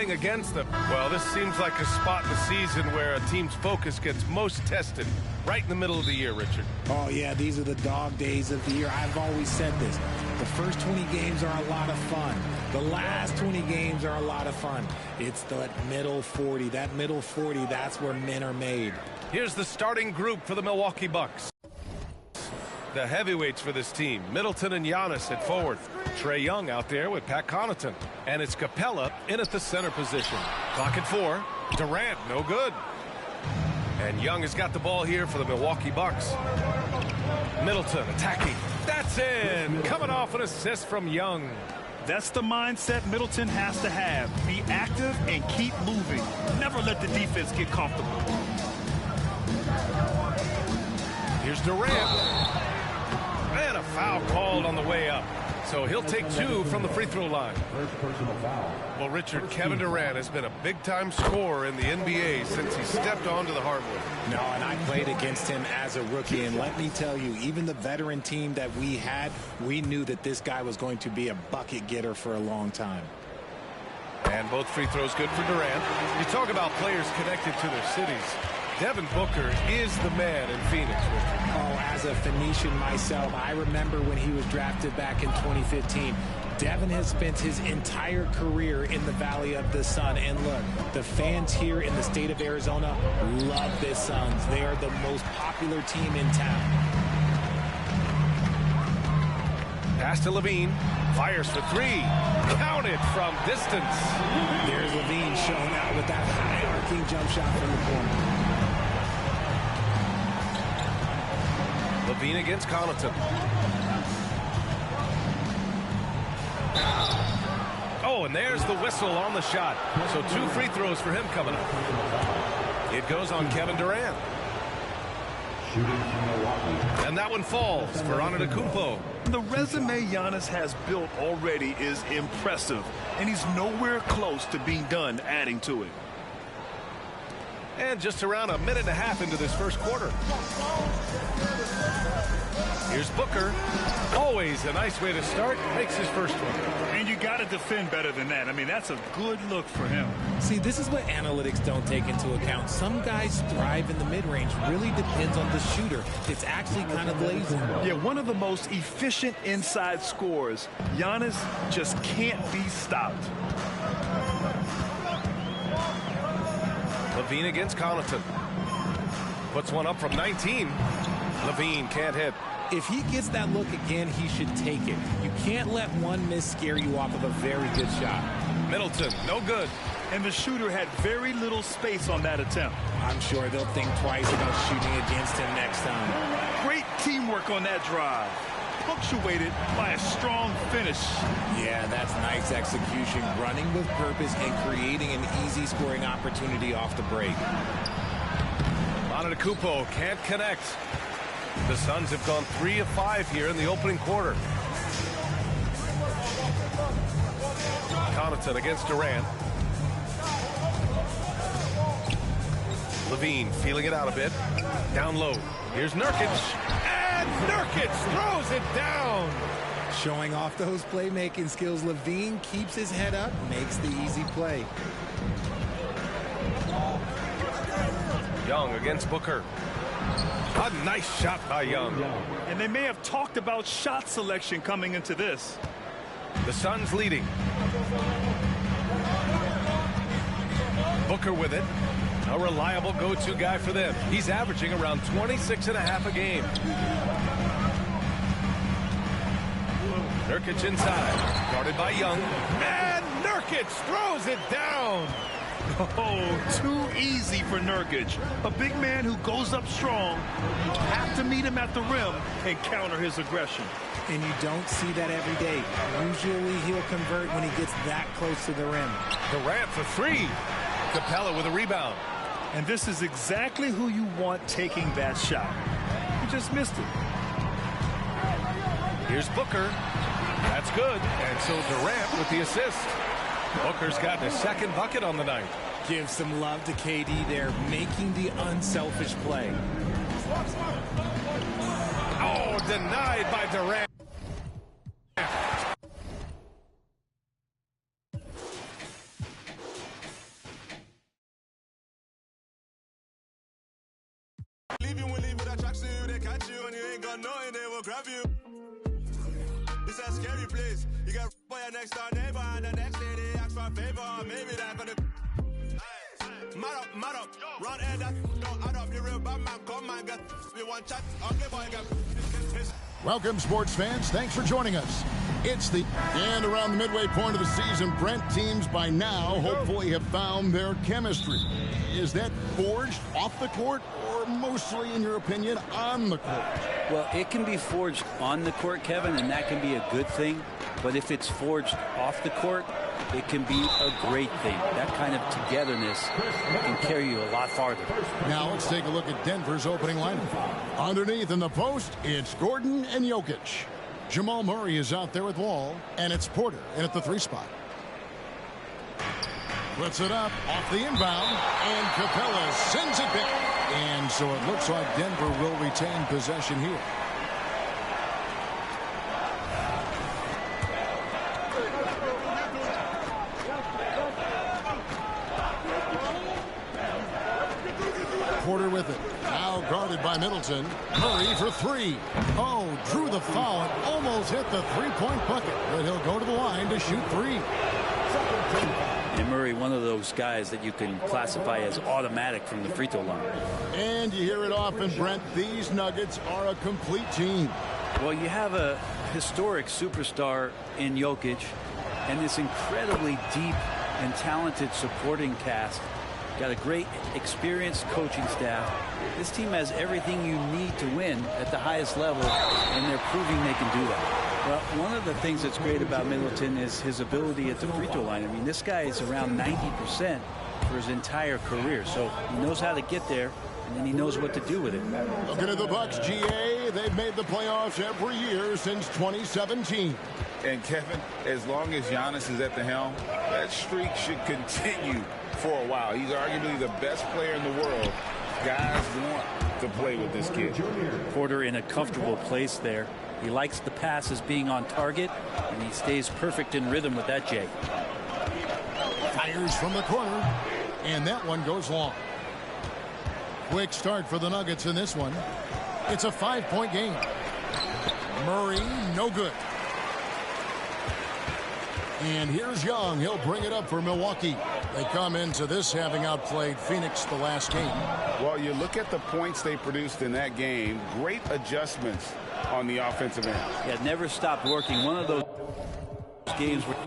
playing against them. Well, this seems like a spot in the season where a team's focus gets most tested. Right in the middle of the year, Richard. Oh, yeah, these are the dog days of the year. I've always said this. The first 20 games are a lot of fun. The last 20 games are a lot of fun. It's the middle 40. That middle 40, that's where men are made. Here's the starting group for the Milwaukee Bucks. The heavyweights for this team, Middleton and Giannis at forward. Trae Young out there with Pat Connaughton. And it's Capella in at the center position. Clock at 4. Durant, no good. And Young has got the ball here for the Milwaukee Bucks. Middleton attacking. That's in. Coming off an assist from Young. That's the mindset Middleton has to have. Be active and keep moving. Never let the defense get comfortable. Here's Durant. And a foul called on the way up. So he'll take 2 from the free throw line. Well, Richard, Kevin Durant has been a big-time scorer in the NBA since he stepped onto the hardwood. No, and I played against him as a rookie, and let me tell you, even the veteran team that we had, we knew that this guy was going to be a bucket getter for a long time. And both free throws good for Durant. You talk about players connected to their cities. Devin Booker is the man in Phoenix, Richard. Oh, as a Phoenician myself, I remember when he was drafted back in 2015. Devin has spent his entire career in the Valley of the Sun. And look, the fans here in the state of Arizona love the Suns. They are the most popular team in town. Pass to Levine. Fires for 3. Counted from distance. There's Levine showing out with that high arcing jump shot from the corner. Levine against Connaughton. Oh, and there's the whistle on the shot. So 2 free throws for him coming up. It goes on Kevin Durant. And that one falls for Antetokounmpo. The resume Giannis has built already is impressive, and he's nowhere close to being done adding to it. And just around a minute and a half into this first quarter. Here's Booker. Always a nice way to start. Makes his first one. And you got to defend better than that. I mean, that's a good look for him. See, this is what analytics don't take into account. Some guys thrive in the mid-range. Really depends on the shooter. It's actually kind of lazy. Yeah, one of the most efficient inside scorers. Giannis just can't be stopped. Levine against Connaughton. Puts one up from 19. Levine can't hit. If he gets that look again, he should take it. You can't let one miss scare you off of a very good shot. Middleton, no good. And the shooter had very little space on that attempt. I'm sure they'll think twice about shooting against him next time. Great teamwork on that drive. Punctuated by a strong finish. Yeah, that's nice execution. Running with purpose and creating an easy scoring opportunity off the break. Antetokounmpo can't connect. The Suns have gone 3 of 5 here in the opening quarter. Connaughton against Durant. Levine feeling it out a bit. Down low. Here's Nurkic. And Nurkic throws it down. Showing off those playmaking skills, Levine keeps his head up, makes the easy play. Young against Booker. A nice shot by Young. And they may have talked about shot selection coming into this. The Suns leading. Booker with it. A reliable go-to guy for them. He's averaging around 26.5 a game. Nurkic inside. Guarded by Young. And Nurkic throws it down. Oh, too easy for Nurkic. A big man who goes up strong. You have to meet him at the rim and counter his aggression. And you don't see that every day. Usually he'll convert when he gets that close to the rim. Durant for 3. Capella with a rebound. And this is exactly who you want taking that shot. You just missed it. Here's Booker. That's good. And so Durant with the assist. Booker's gotten his second bucket on the night. Give some love to KD there, making the unselfish play. Oh, denied by Durant. grab you. It's a scary place. You got by your next door neighbor, and the next day they ask for a favor. Maybe they're gonna. Mad up, run air that don't add up. You real bad man, come and get me one chat. Ugly boy, get. Welcome, sports fans. Thanks for joining us. It's the and around the midway point of the season, Brent, teams by now hopefully have found their chemistry. Is that forged off the court or mostly, in your opinion, on the court? Well, it can be forged on the court, Kevin, and that can be a good thing. But if it's forged off the court, it can be a great thing. That kind of togetherness can carry you a lot farther. Now let's take a look at Denver's opening lineup. Underneath in the post, it's Gordon and Jokic. Jamal Murray is out there with Wall, and it's Porter in at the 3 spot. Puts it up off the inbound, and Capella sends it back. And so it looks like Denver will retain possession here. Porter with it. Now guarded by Middleton. Murray for 3. Oh, drew the foul and almost hit the three-point bucket. But he'll go to the line to shoot 3. And Murray, one of those guys that you can classify as automatic from the free throw line. And you hear it often, Brent. These Nuggets are a complete team. Well, you have a historic superstar in Jokic and this incredibly deep and talented supporting cast. Got a great experienced coaching staff. This team has everything you need to win at the highest level, and they're proving they can do that. Well, one of the things that's great about Middleton is his ability at the free throw line. I mean, this guy is around 90% for his entire career, so he knows how to get there, and then he knows what to do with it. Looking at the Bucks, GA, they've made the playoffs every year since 2017. And Kevin, as long as Giannis is at the helm, that streak should continue for a while. He's arguably the best player in the world. Guys want to play with this kid. Porter in a comfortable place there. He likes the passes being on target, and he stays perfect in rhythm with that, Jay. Fires from the corner, and that one goes long. Quick start for the Nuggets in this one. It's a 5-point game. Murray, no good. And here's Young. He'll bring it up for Milwaukee. They come into this having outplayed Phoenix the last game. Well, you look at the points they produced in that game. Great adjustments on the offensive end. Yeah, never stopped working. One of those games where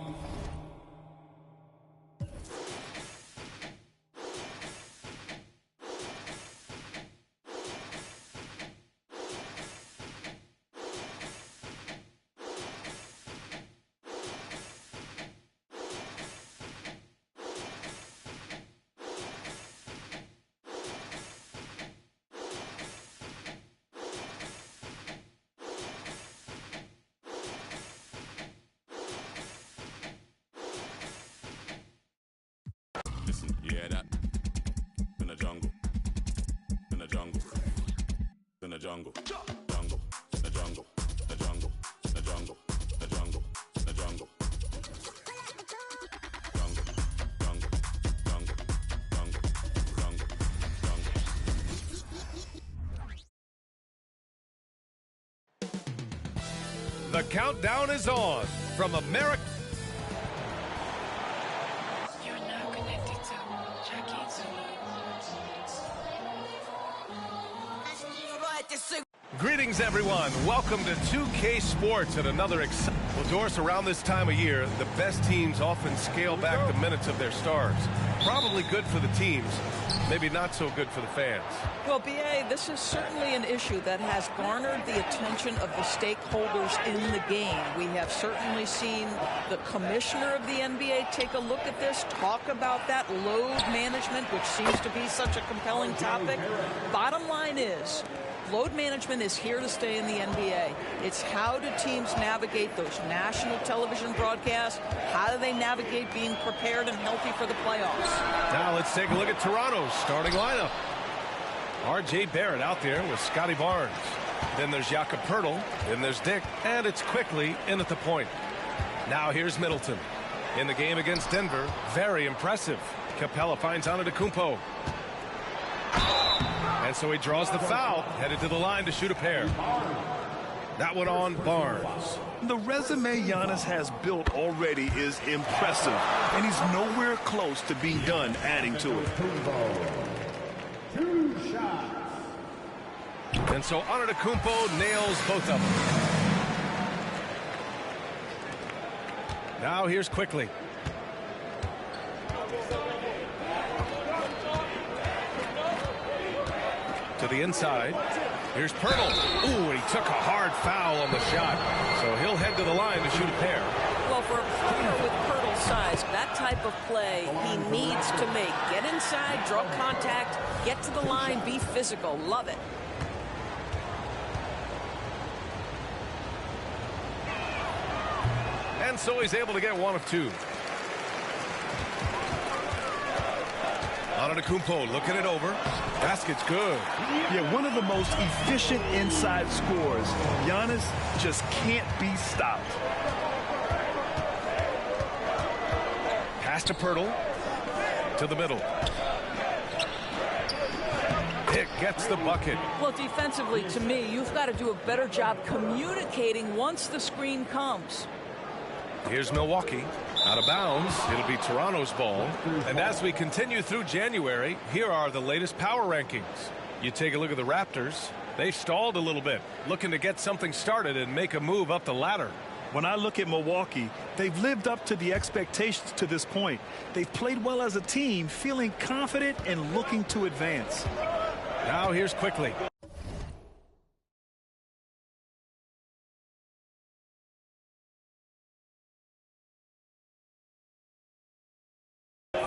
Yeah, that. In the jungle. In the jungle. In the jungle. Jungle. The jungle. The jungle. The jungle. The jungle. The jungle. Jungle. Jungle. Jungle. Jungle. Jungle. Jungle. The countdown is on from America. Greetings, everyone. Welcome to 2K Sports and another exciting. Well, Doris, around this time of year, the best teams often scale back the minutes of their stars. Probably good for the teams, maybe not so good for the fans. Well, B.A., this is certainly an issue that has garnered the attention of the stakeholders in the game. We have certainly seen the commissioner of the NBA take a look at this, talk about that load management, which seems to be such a compelling topic. Bottom line is, load management is here to stay in the NBA. It's how do teams navigate those national television broadcasts? How do they navigate being prepared and healthy for the playoffs? Now let's take a look at Toronto's starting lineup. R.J. Barrett out there with Scotty Barnes. Then there's Jakob Poeltl. Then there's Dick. And it's quickly in at the point. Now here's Middleton. In the game against Denver, very impressive. Capella finds Antetokounmpo. And so he draws the foul, headed to the line to shoot a pair. That one on Barnes. The resume Giannis has built already is impressive, and he's nowhere close to being done adding to it. And so Antetokounmpo nails both of them. Now here's Quickly. To the inside. Here's Pirtle. Ooh, and he took a hard foul on the shot. So he'll head to the line to shoot a pair. Well, for a player with Pirtle's size, that type of play he needs to make. Get inside, draw contact, get to the line, be physical. Love it. And so he's able to get one of two. Antetokounmpo looking it over. Basket's good. Yeah, one of the most efficient inside scorers. Giannis just can't be stopped. Pass to Pirtle. To the middle. It gets the bucket. Well, defensively, to me, you've got to do a better job communicating once the screen comes. Here's Milwaukee. Out of bounds. It'll be Toronto's ball. And as we continue through January, here are the latest power rankings. You take a look at the Raptors. They've stalled a little bit, looking to get something started and make a move up the ladder. When I look at Milwaukee, they've lived up to the expectations to this point. They've played well as a team, feeling confident and looking to advance. Now here's Quickly.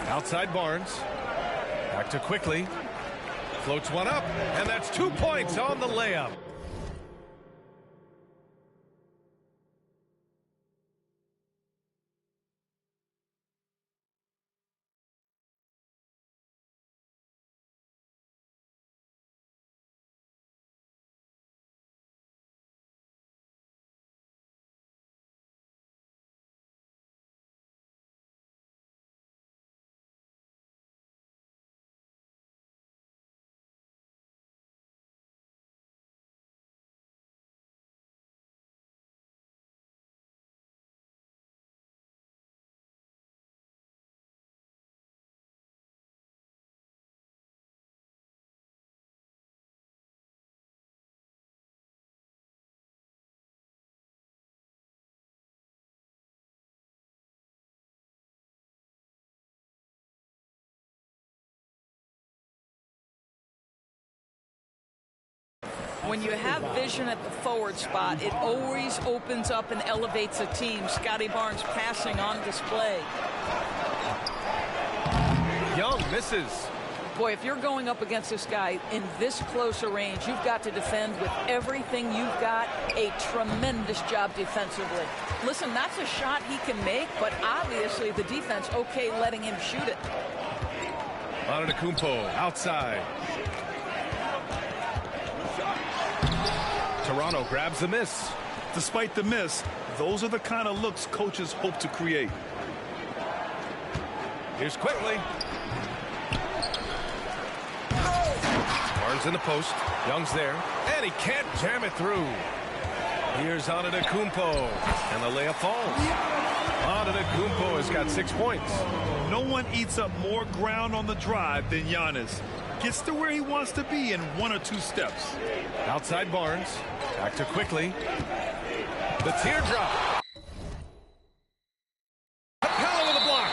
Outside Barnes. Back to Quickly. Floats one up, and that's 2 points on the layup. When you have vision at the forward spot, it always opens up and elevates a team. Scotty Barnes passing on display. Young misses. Boy, if you're going up against this guy in this close a range, you've got to defend with everything you've got. A tremendous job defensively. Listen, that's a shot he can make, but obviously the defense okay letting him shoot it. Antetokounmpo outside. Toronto grabs the miss. Despite the miss, those are the kind of looks coaches hope to create. Here's Quickly. Barnes in the post. Young's there. And he can't jam it through. Here's Antetokounmpo. And the layup falls. Antetokounmpo has got 6 points. No one eats up more ground on the drive than Giannis. Gets to where he wants to be in 1 or 2 steps. Outside Barnes. Back to Quickly. The teardrop. Capella with a block.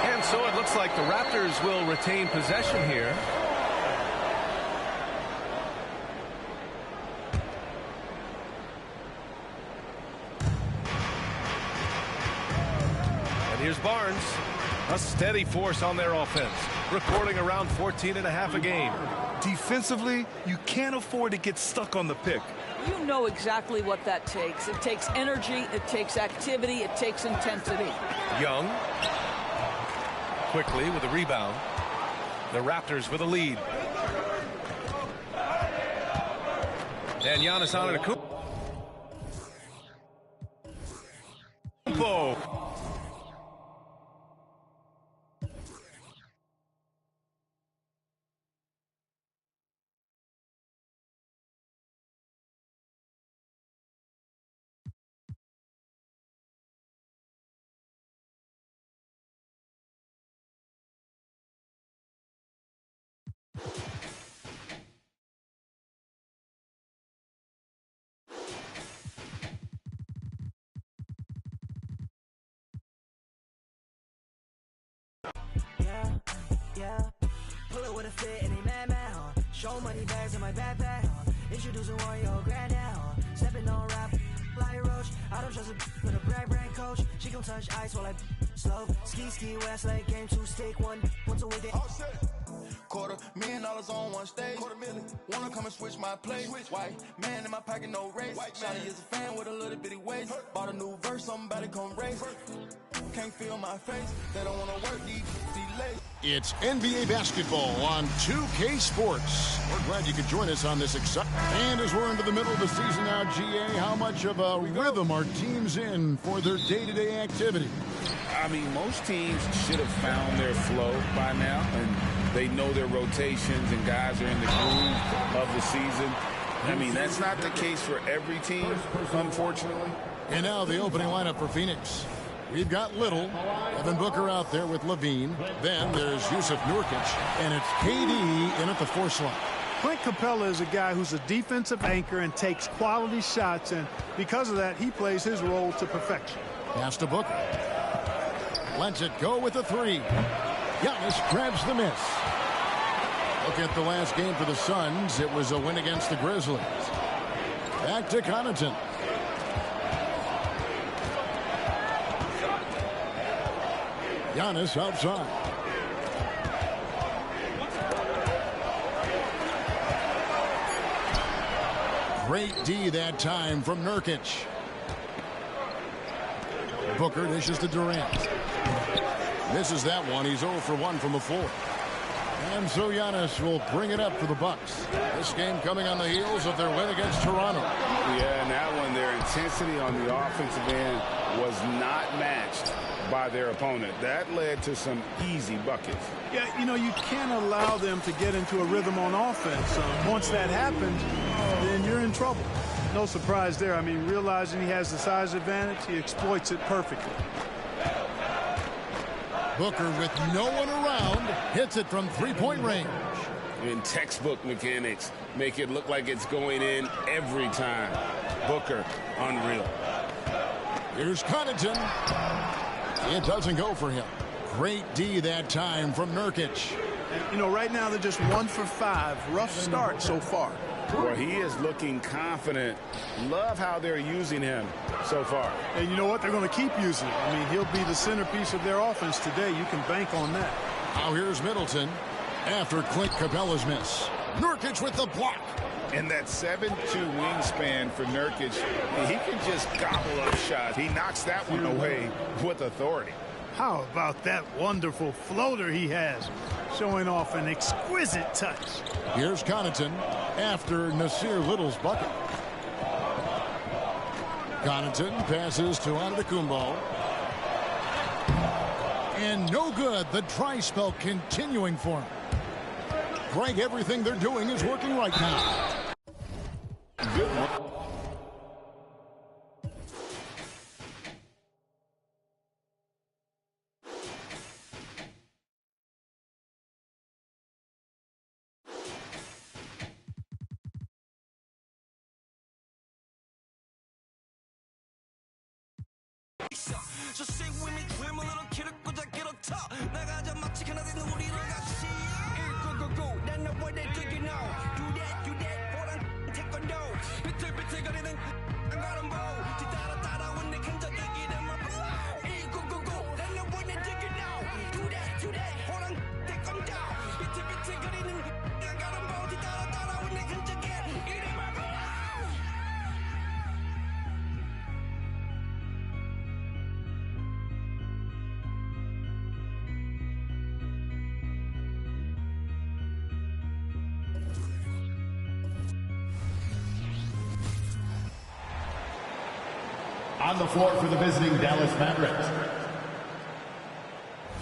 And so it looks like the Raptors will retain possession here. Here's Barnes, a steady force on their offense, recording around 14.5 a game. Defensively, you can't afford to get stuck on the pick. You know exactly what that takes. It takes energy, it takes activity, it takes intensity. Young, Quickly with a rebound. The Raptors with a lead. And Giannis Antetokounmpo. yeah. Pull it with a fit and they mad, show money bags in my backpack, introducing Wario granddad, stepping on rap like a roach. I don't trust a with a brag coach. She gon' touch ice while I slow. Ski west like game 2 stick one. Once a week they $250,000 on one stage. Wanna come and switch my place. White man in my pocket, no race. Shawty is a fan with a little bitty waist. Bought a new verse, somebody come race. Can't feel my face. They don't wanna work these lazy. It's NBA basketball on 2K Sports. We're glad you could join us on this exciting. And as we're into the middle of the season now, GA, how much of a rhythm are teams in for their day-to-day activity? I mean, most teams should have found their flow by now, and they know their rotations, and guys are in the groove of the season. I mean, that's not the case for every team, unfortunately. And now the opening lineup for Phoenix. We've got Little, Evan Booker out there with Levine. Then there's Yusuf Nurkic, and it's KD in at the 4 slot. Clint Capella is a guy who's a defensive anchor and takes quality shots, and because of that, he plays his role to perfection. Pass to Booker. Lets it go with the 3. Giannis grabs the miss. Look at the last game for the Suns. It was a win against the Grizzlies. Back to Connaughton. Giannis outside. Great D that time from Nurkic. Booker dishes to Durant. Misses that one. He's 0 for 1 from the floor. And so Giannis will bring it up for the Bucks. This game coming on the heels of their win against Toronto. Yeah, and that one, their intensity on the offensive end was not matched by their opponent. That led to some easy buckets. Yeah, you know, you can't allow them to get into a rhythm on offense. Once that happens, then you're in trouble. No surprise there. I mean, realizing he has the size advantage, he exploits it perfectly. Booker with no one around hits it from 3-point range. In textbook mechanics, make it look like it's going in every time. Booker, unreal. Here's Connaughton. It doesn't go for him. Great D that time from Nurkic. And, you know, right now they're just 1 for 5. Rough start so far. Well, he is looking confident. Love how they're using him so far. And you know what? They're going to keep using him. I mean, he'll be the centerpiece of their offense today. You can bank on that. Now here's Middleton after Clint Capella's miss. Nurkic with the block. And that 7'2" wingspan for Nurkic, he can just gobble up shots. He knocks that one away with authority. How about that wonderful floater he has, showing off an exquisite touch. Here's Connaughton after Nasir Little's bucket. Connaughton passes to Antetokounmpo. And no good. The dry spell continuing for him. Greg, everything they're doing is working right now. Good one. So stay with me, we're my little kid, get up top. 나가자 마치 하나된 우리랑 같이. Go, then the boy they do you know. Do that, 호랑 태권도. 비틀비틀거리는 안 가는 보. 뒤따라 when they can just get in my blow. Go, then the boy they do you know. Do that, 호랑 태권도. 비틀비틀거리는 안 가는 보. 뒤따라 when they can just get in my blow. On the floor for the visiting Dallas Mavericks.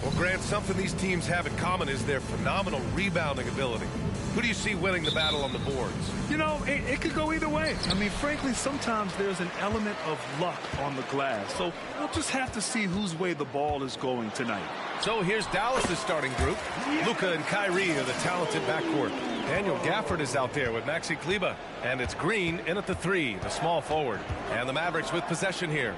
Well, Grant, something these teams have in common is their phenomenal rebounding ability. Who do you see winning the battle on the boards? You know, it could go either way. I mean, frankly, sometimes there's an element of luck on the glass. So we'll just have to see whose way the ball is going tonight. So here's Dallas' starting group. Luka and Kyrie are the talented backcourt. Daniel Gafford is out there with Maxi Kleber. And it's Green in at the 3, the small forward. And the Mavericks with possession here.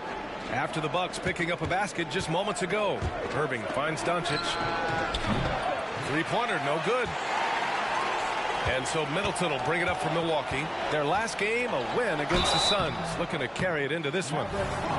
After the Bucks picking up a basket just moments ago. Irving finds Doncic. Three-pointer, no good. And so Middleton will bring it up for Milwaukee. Their last game, a win against the Suns. Looking to carry it into this one.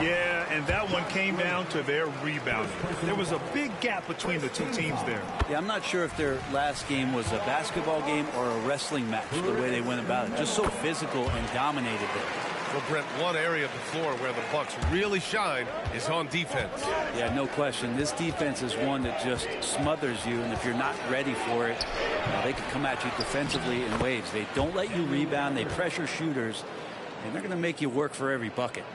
Yeah, and that one came down to their rebounding. There was a big gap between the two teams there. Yeah, I'm not sure if their last game was a basketball game or a wrestling match, the way they went about it. Just so physical and dominated there. Well, Brent, one area of the floor where the Bucks really shine is on defense. Yeah, no question. This defense is one that just smothers you, and if you're not ready for it, they can come at you defensively in waves. They don't let you rebound. They pressure shooters, and they're going to make you work for every bucket.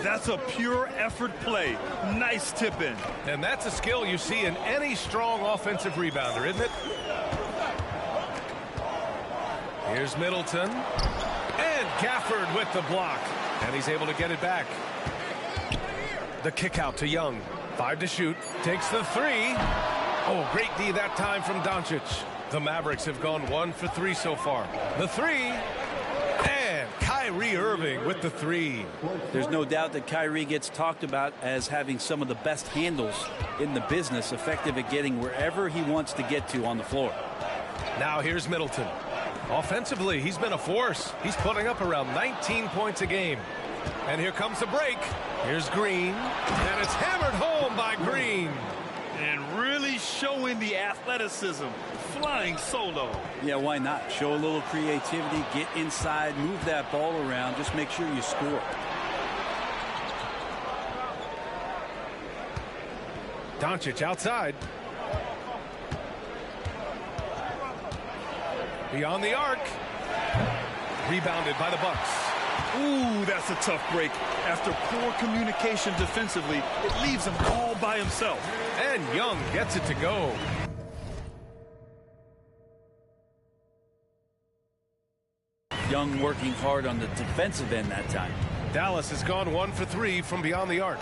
That's a pure effort play. Nice tip in. And that's a skill you see in any strong offensive rebounder, isn't it? Here's Middleton. And Gafford with the block. And he's able to get it back. The kick out to Young. 5 to shoot. Takes the three. Oh, great D that time from Doncic. The Mavericks have gone 1 for 3 so far. The three. And Kyrie Irving with the three. There's no doubt that Kyrie gets talked about as having some of the best handles in the business, effective at getting wherever he wants to get to on the floor. Now here's Middleton. Offensively, he's been a force. He's putting up around 19 points a game. And here comes the break. Here's Green. And it's hammered home by Green. And really showing the athleticism. Flying solo. Yeah, why not? Show a little creativity, get inside, move that ball around. Just make sure you score. Doncic outside. Beyond the arc. Rebounded by the Bucks. Ooh, that's a tough break. After poor communication defensively, it leaves him all by himself. And Young gets it to go. Young working hard on the defensive end that time. Dallas has gone 1 for 3 from beyond the arc.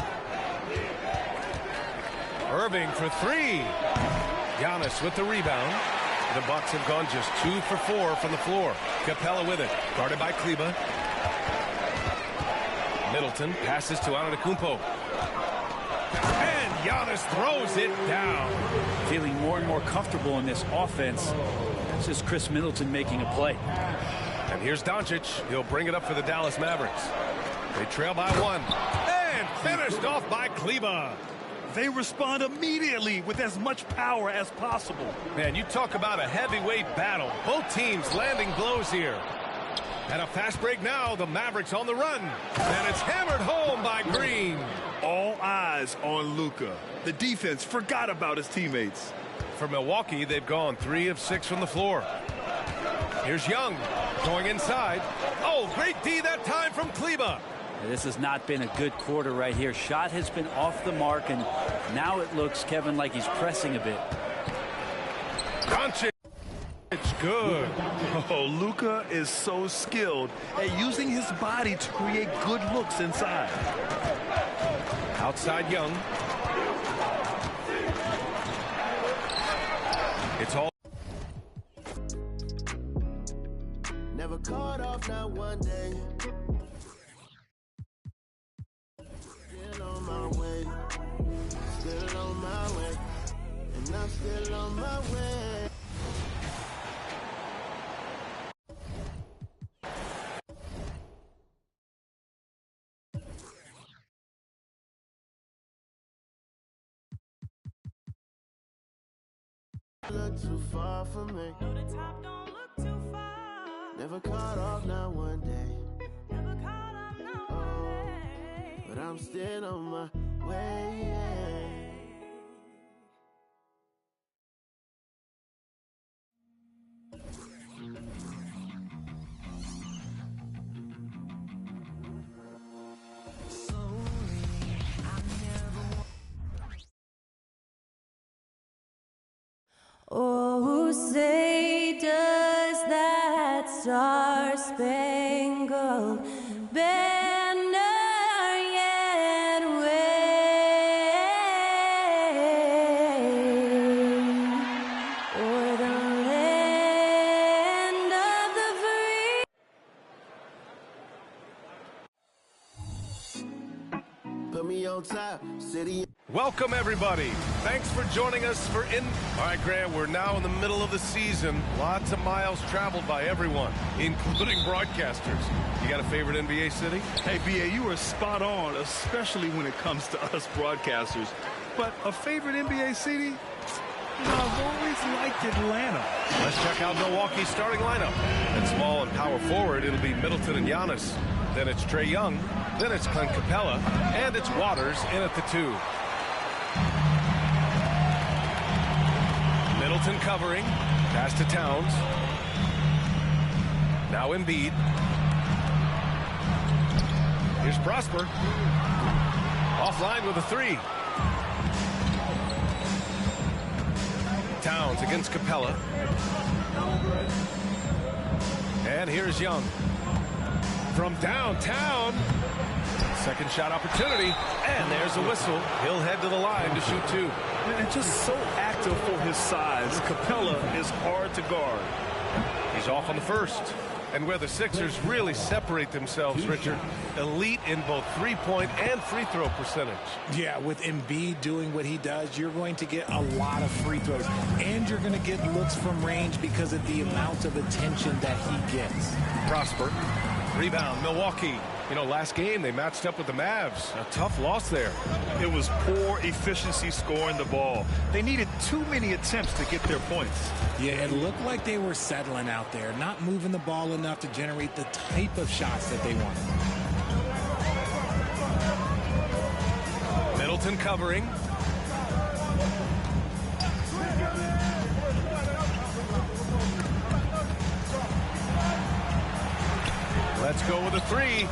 Irving for 3. Giannis with the rebound. The Bucks have gone just 2 for 4 from the floor. Capella with it. Guarded by Kleba. Middleton passes to Antetokounmpo. And Giannis throws it down. Feeling more and more comfortable in this offense. That's just Chris Middleton making a play. And here's Doncic. He'll bring it up for the Dallas Mavericks. They trail by 1. And finished off by Kleba. They respond immediately with as much power as possible. Man, you talk about a heavyweight battle. Both teams landing blows here. And a fast break now. The Mavericks on the run. And it's hammered home by Green. All eyes on Luka. The defense forgot about his teammates. For Milwaukee, they've gone 3 of 6 from the floor. Here's Young going inside. Oh, great D that time from Kleba. This has not been a good quarter right here. Shot has been off the mark, and now it looks, Kevin, like he's pressing a bit. Doncic. It's good. Oh, Luka is so skilled at using his body to create good looks inside. Outside Young. It's all. Never caught off, not one day. Still on my way. Still on my way. And I'm still on my way. Look too far from me. No, the top don't look too far. Never caught off, not one day. Never caught off, not one day. But I'm still on my way. Oh, say does that star-spangled banner yet wave o'er the land of the free? Put me on top, city. Welcome, everybody. Thanks for joining us for All right, Grant, we're now in the middle of the season. Lots of miles traveled by everyone, including broadcasters. You got a favorite NBA city? Hey, B.A., you are spot on, especially when it comes to us broadcasters. But a favorite NBA city? I've always liked Atlanta. Let's check out Milwaukee's starting lineup. At small and power forward, it'll be Middleton and Giannis. Then it's Trae Young. Then it's Clint Capella. And it's Waters in at the 2. Middleton covering. Pass to Towns. Now Embiid. Here's Prosper. Offline with a 3. Towns against Capella. And here's Young. From downtown. Second shot opportunity. And there's a whistle. He'll head to the line to shoot 2. And just so active for his size, Capella is hard to guard. He's off on the first. And where the Sixers really separate themselves, Richard, elite in both three-point and free-throw percentage. Yeah, with Embiid doing what he does, you're going to get a lot of free throws. And you're going to get looks from range because of the amount of attention that he gets. Prosper. Rebound, Milwaukee. You know, last game they matched up with the Mavs. A tough loss there. It was poor efficiency scoring the ball. They needed too many attempts to get their points. Yeah, it looked like they were settling out there, not moving the ball enough to generate the type of shots that they wanted. Middleton covering. Let's go with a 3.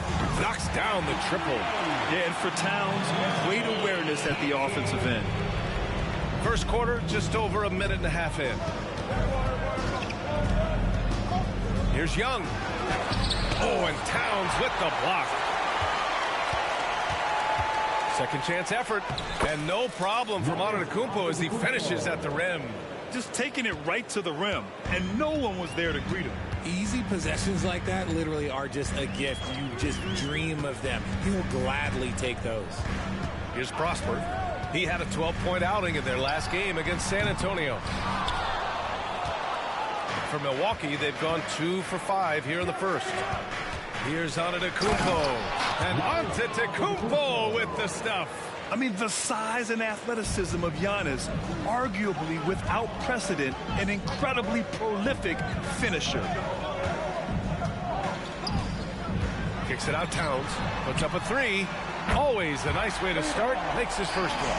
Knocks down the triple. Yeah, and for Towns, great awareness at the offensive end. First quarter, just over a minute and a half in. Here's Young. Oh, and Towns with the block. Second chance effort. And no problem for Antetokounmpo as he finishes at the rim. Just taking it right to the rim, and no one was there to greet him. Easy possessions like that literally are just a gift. You just dream of them. He'll gladly take those. Here's Prosper. He had a 12-point outing in their last game against San Antonio. For Milwaukee, they've gone 2 for 5 here in the first. Here's Antetokounmpo. And Antetokounmpo with the stuff. I mean, the size and athleticism of Giannis, arguably without precedent, an incredibly prolific finisher. Kicks it out, Towns. Puts up a 3. Always a nice way to start. Makes his first one.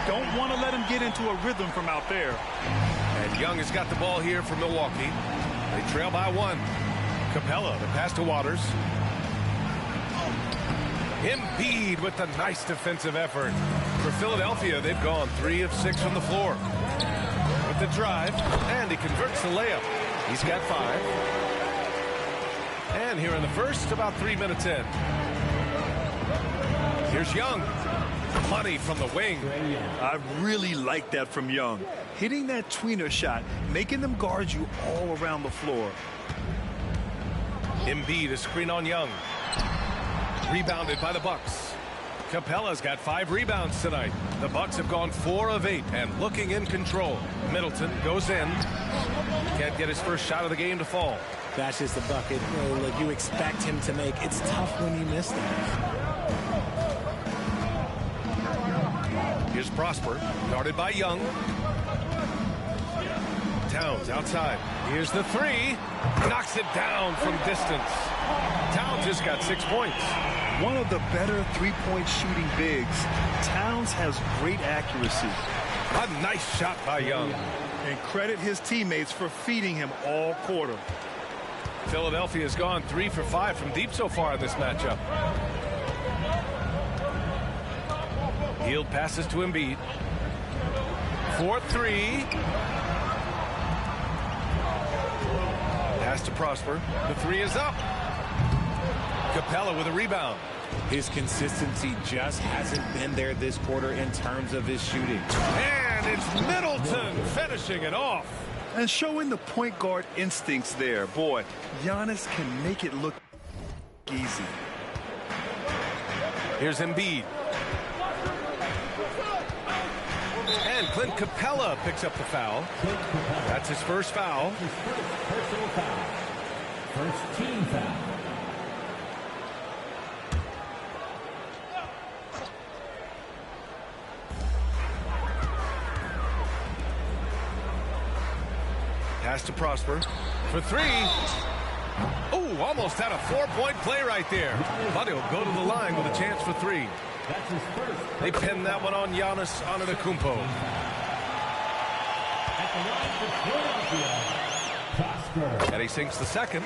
Don't want to let him get into a rhythm from out there. And Young has got the ball here for Milwaukee. They trail by 1. Capella, the pass to Waters. Embiid with the nice defensive effort. For Philadelphia, they've gone 3 of 6 from the floor. With the drive, and he converts the layup. He's got 5. And here in the first, about 3 minutes in. Here's Young. Money from the wing. I really like that from Young. Hitting that tweener shot, making them guard you all around the floor. Embiid, a screen on Young. Rebounded by the Bucks. Capella's got 5 rebounds tonight. The Bucks have gone 4 of 8 and looking in control. Middleton goes in. Can't get his first shot of the game to fall. That's just a bucket you expect him to make. It's tough when you miss them. Here's Prosper, guarded by Young. Towns outside. Here's the 3. Knocks it down from distance. Towns just got 6 points. One of the better three-point shooting bigs. Towns has great accuracy. A nice shot by Young. And credit his teammates for feeding him all quarter. Philadelphia has gone 3 for 5 from deep so far in this matchup. Hield passes to Embiid. 4-3. Pass to Prosper. The 3 is up. Capella with a rebound. His consistency just hasn't been there this quarter in terms of his shooting. And it's Middleton finishing it off. And showing the point guard instincts there. Boy, Giannis can make it look easy. Here's Embiid. And Clint Capella picks up the foul. That's his first foul. Personal foul. First team foul. Pass to Prosper for three. Oh, almost had a 4-point play right there. But he'll go to the line with a chance for three. That's his first. They pin that one on Giannis Antetokounmpo. At the line for Philadelphia, Prosper. And he sinks the second.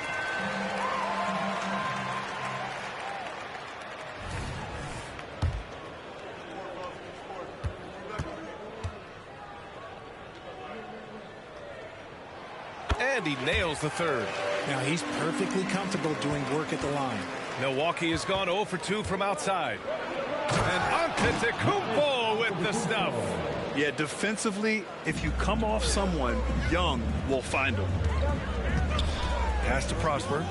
And he nails the third. Now he's perfectly comfortable doing work at the line. Milwaukee has gone 0 for 2 from outside. And Antetokounmpo with the stuff. Yeah, defensively, if you come off someone, Young will find him. Pass to Prosper.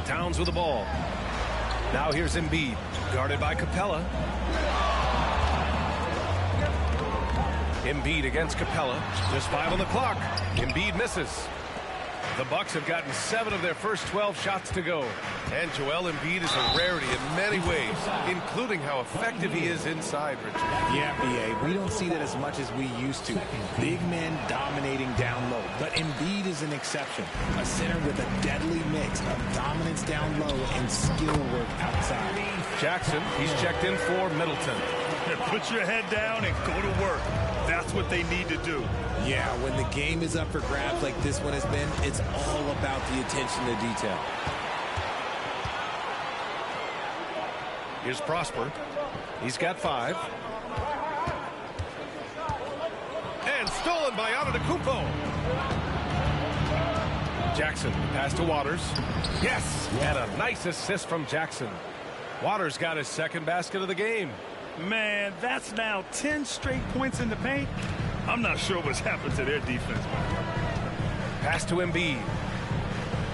Towns with the ball. Now here's Embiid, guarded by Capella. Embiid against Capella. Just 5 on the clock. Embiid misses. The Bucks have gotten 7 of their first 12 shots to go. And Joel Embiid is a rarity in many ways, including how effective he is inside, Richard. Yeah, B.A., we don't see that as much as we used to. Big men dominating down low. But Embiid is an exception. A center with a deadly mix of dominance down low and skill work outside. Jackson, he's checked in for Middleton. Put your head down and go to work. That's what they need to do. Yeah, when the game is up for grabs like this one has been, it's all about the attention to detail. Here's Prosper. He's got 5. And stolen by Antetokounmpo. Jackson, pass to Waters. Yes! And a nice assist from Jackson. Waters got his second basket of the game. Man, that's now 10 straight points in the paint. I'm not sure what's happened to their defense. Pass to Embiid.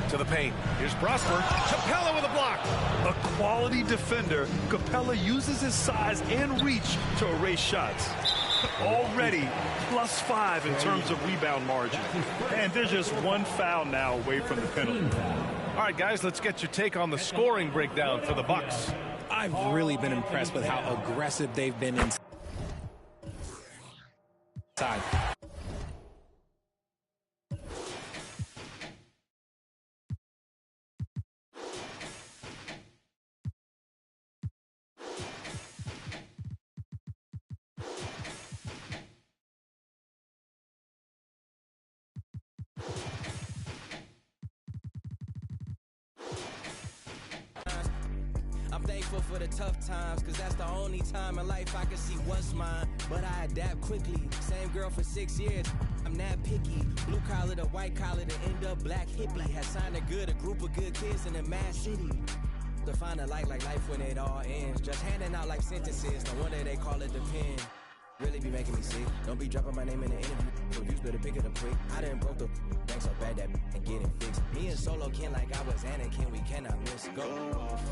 To the paint. Here's Prosper. Capella with a block. A quality defender, Capella uses his size and reach to erase shots. Already +5 in terms of rebound margin. And there's just one foul now away from the penalty. All right, guys, let's get your take on the scoring breakdown for the Bucks. I've really been impressed with how aggressive they've been inside. I'm thankful for the tough times, cause that's the only time in life I can see what's mine. But I adapt quickly. Same girl for 6 years. I'm not picky. Blue collar to white collar to end up black hippie. Had signed a group of good kids in a mad city. To find a light like life when it all ends. Just handing out like sentences. No wonder they call it the pen. Really be making me sick. Don't be dropping my name in the interview. Reviews better pick it up quick. I done broke the bank so bad that and get it fixed. Me and Solo Ken like I was Anakin. We cannot miss. Go off.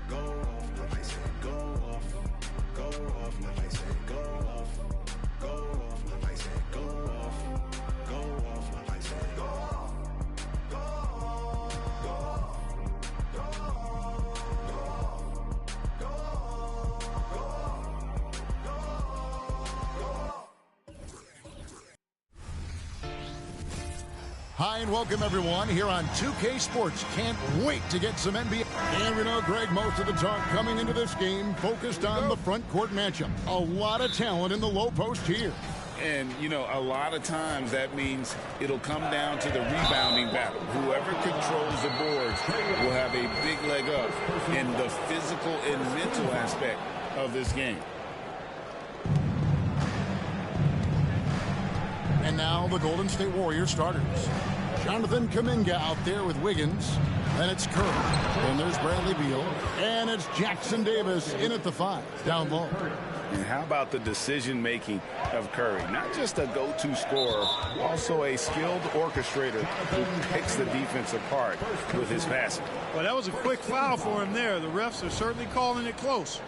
Go off. I said go off. Go off. I said go off. Go off. I said go off. Go off. I said go off. Go off. Go off. Go off. Go off. Hi and welcome everyone here on 2K Sports. Can't wait to get some NBA. And we know, Greg, most of the talk coming into this game focused on the front court matchup. A lot of talent in the low post here. And, you know, a lot of times that means it'll come down to the rebounding battle. Whoever controls the boards will have a big leg up in the physical and mental aspect of this game. And now the Golden State Warriors starters. Jonathan Kuminga out there with Wiggins. Then it's Curry. And there's Bradley Beal. And it's Jackson Davis in at the 5, down low. And how about the decision-making of Curry? Not just a go-to scorer, also a skilled orchestrator who picks the defense apart with his passing. Well, that was a quick foul for him there. The refs are certainly calling it close.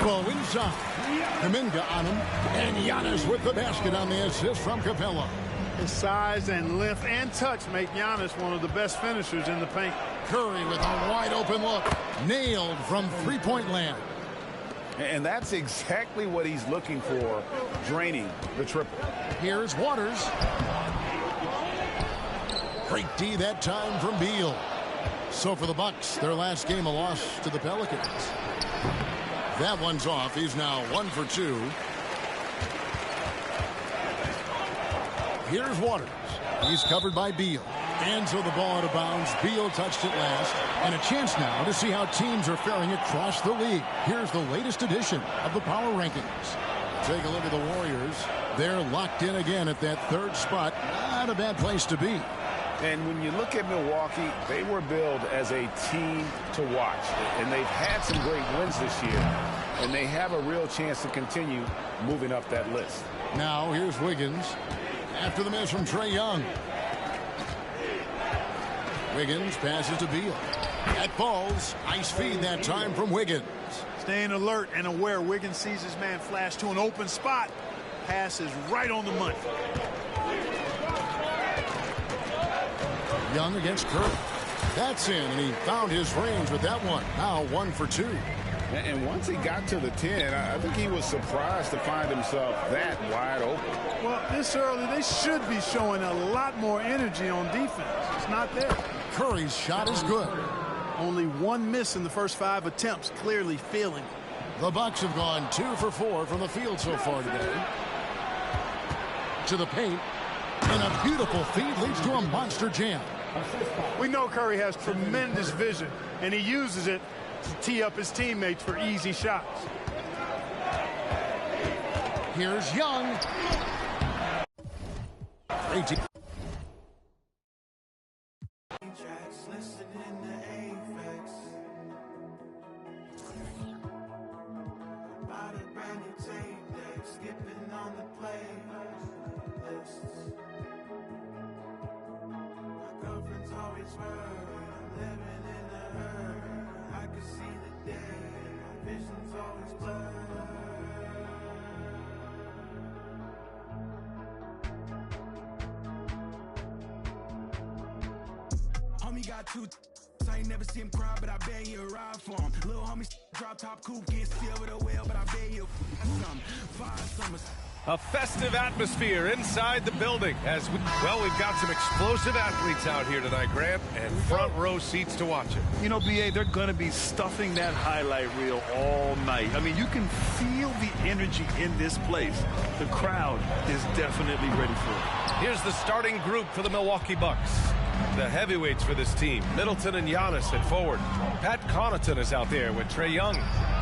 Ball inside. Kaminga on him. And Giannis with the basket on the assist from Capella. His size and length and touch make Giannis one of the best finishers in the paint. Curry with a wide open look. Nailed from three-point land. And that's exactly what he's looking for, draining the triple. Here's Waters. Great D that time from Beal. So for the Bucks, their last game a loss to the Pelicans. That one's off. He's now 1 for 2. Here's Waters. He's covered by Beal. And so the ball out of bounds. Beal touched it last. And a chance now to see how teams are faring across the league. Here's the latest edition of the power rankings. Take a look at the Warriors. They're locked in again at that third spot. Not a bad place to be. And when you look at Milwaukee, they were billed as a team to watch. And they've had some great wins this year. And they have a real chance to continue moving up that list. Now here's Wiggins. After the miss from Trae Young. Wiggins passes to Beal. That falls. Nice feed that time from Wiggins. Staying alert and aware. Wiggins sees his man flash to an open spot. Pass is right on the money. Young against Curry. That's in, and he found his range with that one. Now 1 for 2. And once he got to the 10, I think he was surprised to find himself that wide open. Well, this early, they should be showing a lot more energy on defense. It's not there. Curry's shot is good. Only 1 miss in the first 5 attempts, clearly failing. The Bucks have gone 2 for 4 from the field so far today. To the paint. And a beautiful feed leads to a monster jam. We know Curry has tremendous vision, and he uses it to tee up his teammates for easy shots. Here's Young. Great. Homie got 2. I ain't never see him cry, but I bet he'll ride for him. Little homie drop top coupe, can't see over the well, but I bet he'll some 5 summers. A festive atmosphere inside the building as we've got some explosive athletes out here tonight, Grant, and front row seats to watch it. You know, BA, they're going to be stuffing that highlight reel all night. I mean, you can feel the energy in this place. The crowd is definitely ready for it. Here's the starting group for the Milwaukee Bucks. The heavyweights for this team, Middleton and Giannis at forward. Pat Connaughton is out there with Trae Young,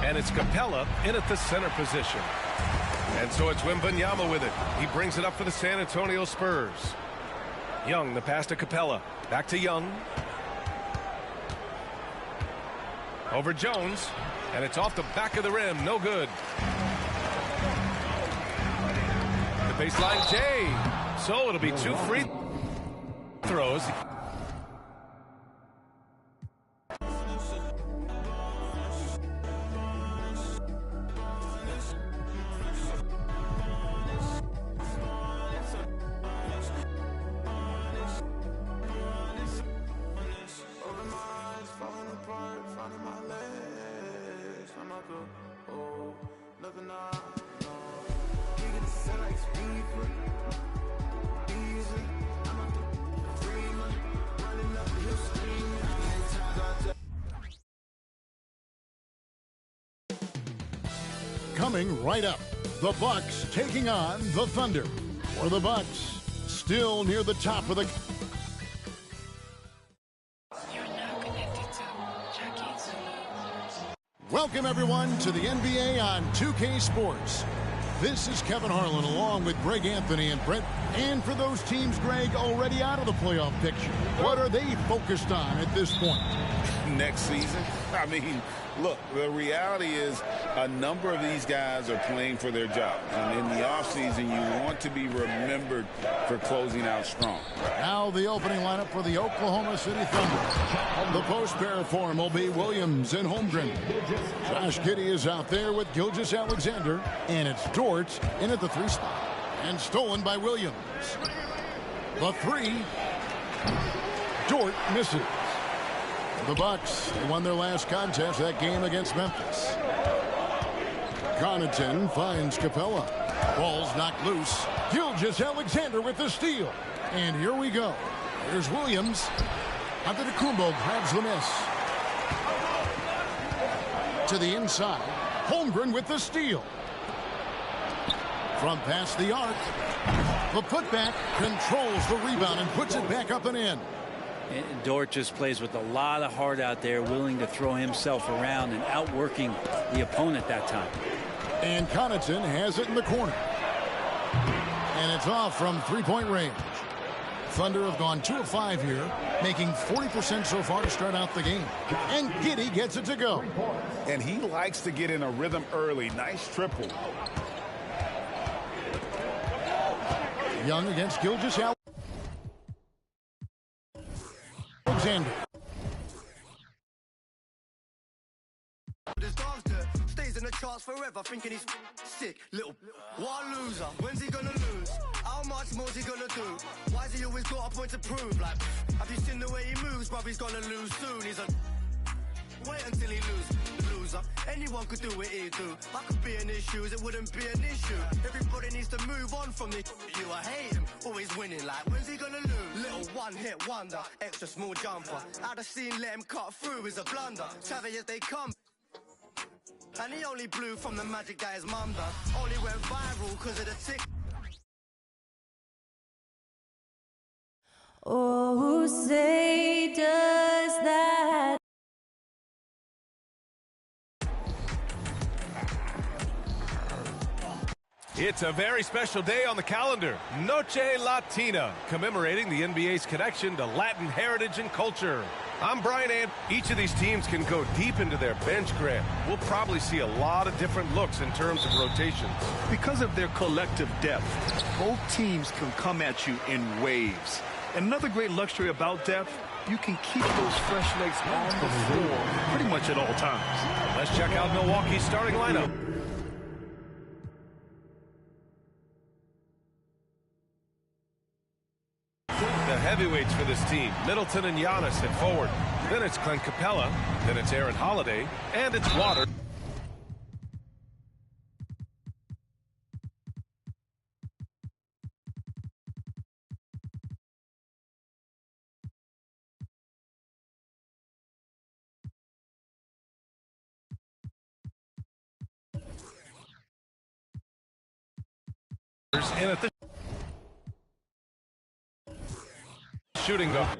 and it's Capella in at the center position. And so it's Wembanyama with it. He brings it up for the San Antonio Spurs. Young, the pass to Capella. Back to Young. Over Jones. And it's off the back of the rim. No good. The baseline Jay. So it'll be 2 free throws. Coming right up, the Bucks taking on the Thunder. For the Bucks, still near the top of the... Welcome, everyone, to the NBA on 2K Sports. This is Kevin Harlan along with Greg Anthony and Brett. And for those teams, Greg, already out of the playoff picture, what are they focused on at this point? Next season? I mean, Look, the reality is a number of these guys are playing for their jobs. And in the offseason, you want to be remembered for closing out strong. Now the opening lineup for the Oklahoma City Thunder. The post pair form will be Williams and Holmgren. Josh Giddey is out there with Gilgeous-Alexander. And it's Dort in at the 3 spot. And stolen by Williams. The 3. Dort misses. The Bucks won their last contest, that game against Memphis. Connaughton finds Capella. Ball's knocked loose. Gilgeous-Alexander with the steal. And here we go. Here's Williams. Antetokounmpo grabs the miss. To the inside. Holmgren with the steal. From past the arc. The putback controls the rebound and puts it back up and in. And Dort just plays with a lot of heart out there, willing to throw himself around and outworking the opponent that time. And Connaughton has it in the corner. And it's off from 3-point range. Thunder have gone 2 of 5 here, making 40% so far to start out the game. And Giddey gets it to go. And he likes to get in a rhythm early. Nice triple. Young against Gilgeous-Alexander. Stays in the charts forever, thinking he's sick. Little what a loser. When's he gonna lose? How much more's he gonna do? Why's he always got a point to prove? Like, have you seen the way he moves, bruv? He's gonna lose soon. He's a wait until he loser. Anyone could do what he do. I could be in his shoes, it wouldn't be an issue. Everybody needs to move on from the you. I hate him, always winning. Like, when's he gonna lose? Little one-hit wonder, extra small jumper. Out of scene, let him cut through is a blunder. Savage as they come. And he only blew from the magic that his mum done. Only went viral because of the tick. Oh, who say does that? It's a very special day on the calendar. Noche Latina, commemorating the NBA's connection to Latin heritage and culture. I'm Brian Ant. Each of these teams can go deep into their bench grab. We'll probably see a lot of different looks in terms of rotations. Because of their collective depth, both teams can come at you in waves. And another great luxury about depth, you can keep those fresh legs on the floor pretty much at all times. Let's check out Milwaukee's starting lineup. The heavyweights for this team, Middleton and Giannis at forward. Then it's Clint Capella. Then it's Aaron Holiday. And it's Water. In at the shooting guard.